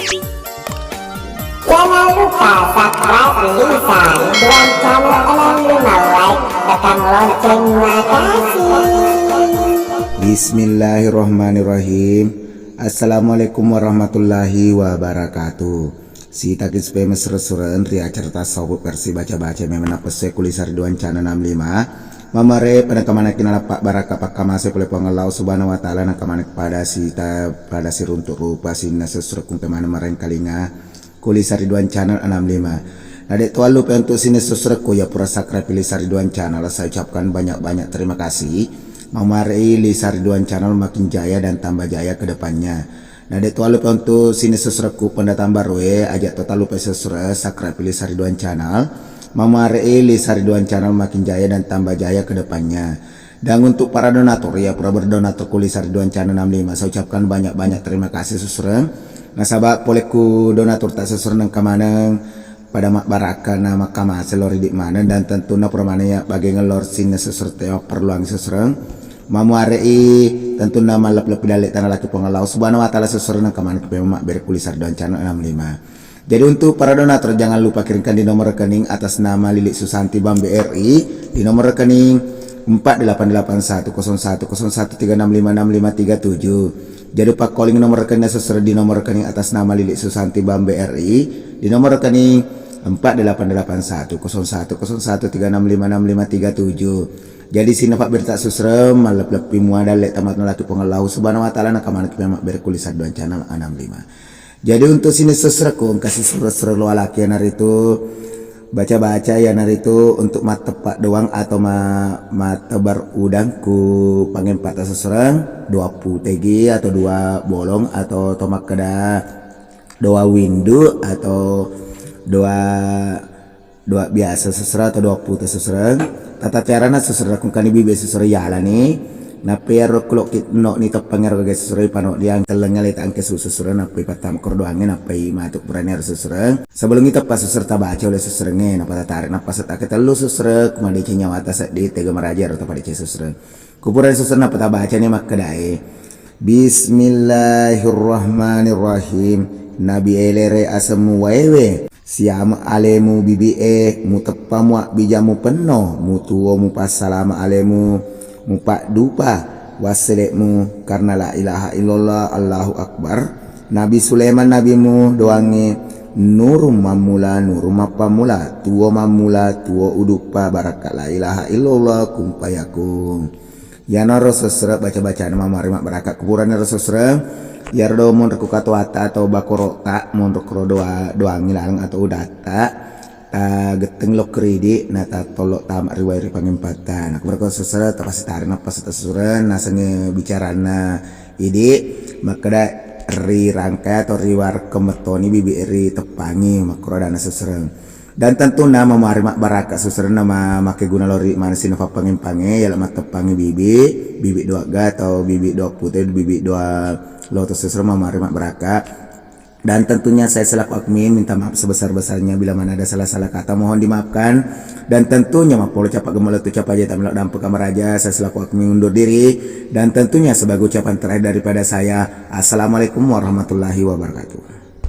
Jangan lupa subscribe Lisa Ridwan Channel 65, like, tekan lonceng. Makasih. Bismillahirrahmanirrahim. Assalamualaikum warahmatullahi wabarakatuh. Si takis pemes resuran ria cerita sobat versi baca-baca memang pesek kulisar Ridwan Channel 65. Mamare pada kemana kina lapak baraka pak kamase pole pengelau subhanahu wa ta'ala na kemana pada si runtuk rupa si nasusrekung kemana marahin kalinga kulisar Ridwan Channel 65. Nadek tuan lupa untuk sini susreku ya pura sakra Kulisar Ridwan Channel. Saya ucapkan banyak-banyak terima kasih. Mamare Lisa Ridwan Channel makin jaya dan tambah jaya ke depannya. Nadek tuan lupa untuk sini susreku pendatang baru ajak total lupa susre sakra Kulisar Ridwan Channel. Mamare Lisa Ridwan Channel makin jaya dan tambah jaya ke depannya. Dan untuk para donatur ya pura berdonatur Kulisar Ridwan Channel 65, saya ucapkan banyak-banyak terima kasih susreng. Nasabak poleku donatur tak susreng kemaneng pada mak baraka nama kama selori di mana dan tentu na permane ya bagi ngelor sini susreng perluang susreng. Mamare tentu nama lep-lep dalek tanah laki pengelau subhanahu wa ta'ala susreng kemaneng kepemak beri Kulisar Ridwan Channel 65. Jadi untuk para donatur jangan lupa kirimkan di nomor rekening atas nama Lilik Susanti Bank BRI di nomor rekening 4881010136565337. Jadi lupa calling nomor rekening sesuai di nomor rekening atas nama Lilik Susanti Bank BRI di nomor rekening 4881010136565337. Jadi sini Pak Bertak Susrem malep lepi muada lek tamat nolaki pengelau subhanahu wa ta'ala nakaman kepemak berkulisar Ridwan Channel 65. Jadi untuk sini sesreku kasih surat-surat lo laki yang hari itu baca-baca ya hari itu untuk mata tepak doang atau mata bar udang ku panggil patah seserang 20 tegi atau 2 bolong atau tomak keda 2 windu atau 2 biasa seserang atau 2 putih seserang tata carana seserang kan bibi seserang yala nih. Na pero klok no ni tapangero guys susuray pano diang telengalit ang kesususuran na pay patam kordoangin na pay matuk praner susuran sebelum kita pas susurta baca oleh susurangin na patatarik na pasat akita lu susurag kumadici nyawa atas di tega merajar atau padici susurang kupuran susuran na patabaca ni makadai. Bismillahirrahmanirrahim. Nabi elere asemu wewe siam alemu bibi mutepamu bijamu penuh mutuo mu pasalama alemu mupak dupa wasilekmu karena la ilaha illallah Allahu Akbar. Nabi Sulaiman nabimu doangi nurum mamula nurum mapamula tuo mamula tuo udupa barakat la ilaha illallah kumpayakum. Ya naro sesre baca-baca nama marimak barakat kuburan naro sesre yardo mon reku katwata atau bakorota mon reku doangi lalang atau udata geteng lo kredi nata tolok tamak riwayat pangimpatan aku berkata sesera tapasi tarik napas tesuran nasanya bicara na ide makada ri rangkai atau riwar kemetoni bibi ri tepangi makro dana sesera dan tentu nama marimak baraka sesera nama make guna lori mana sinova pangimpange ya lama tepangi bibi 2 ga atau bibi 2 putih bibi 2 lotus sesera marimak baraka. Dan tentunya saya selaku admin minta maaf sebesar-besarnya bila mana ada salah-salah kata mohon dimaafkan. Dan tentunya mapolo capak gemelet ucap aja tak melok dampu kamar aja saya selaku admin undur diri. Dan tentunya sebagai ucapan terakhir daripada saya, Assalamualaikum warahmatullahi wabarakatuh.